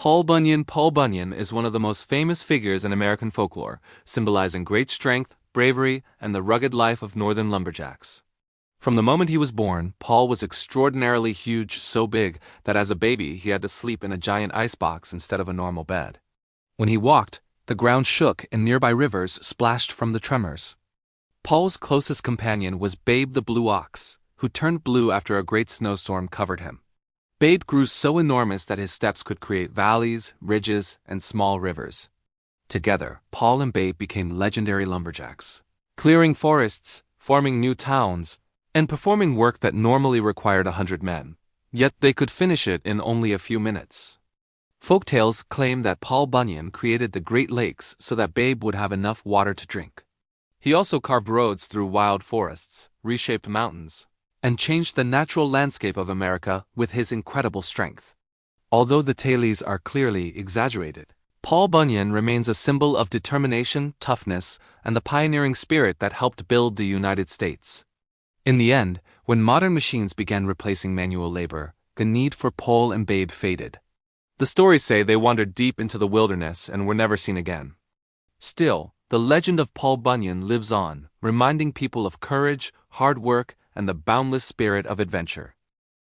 Paul Bunyan is one of the most famous figures in American folklore, symbolizing great strength, bravery, and the rugged life of northern lumberjacks. From the moment he was born, Paul was extraordinarily huge, so big that as a baby he had to sleep in a giant icebox instead of a normal bed. When he walked, the ground shook and nearby rivers splashed from the tremors. Paul's closest companion was Babe the blue ox, who turned blue after a great snowstorm covered him. Babe grew so enormous that his steps could create valleys, ridges, and small rivers. Together, Paul and Babe became legendary lumberjacks, clearing forests, forming new towns, and performing work that normally required 100 men. Yet they could finish it in only a few minutes. Folktales claim that Paul Bunyan created the Great Lakes so that Babe would have enough water to drink. He also carved roads through wild forests, reshaped mountains, and changed the natural landscape of America with his incredible strength. Although the tales are clearly exaggerated, Paul Bunyan remains a symbol of determination, toughness, and the pioneering spirit that helped build the United States. In the end, when modern machines began replacing manual labor, the need for Paul and Babe faded. The stories say they wandered deep into the wilderness and were never seen again. Still, the legend of Paul Bunyan lives on, reminding people of courage, hard work, and the boundless spirit of adventure.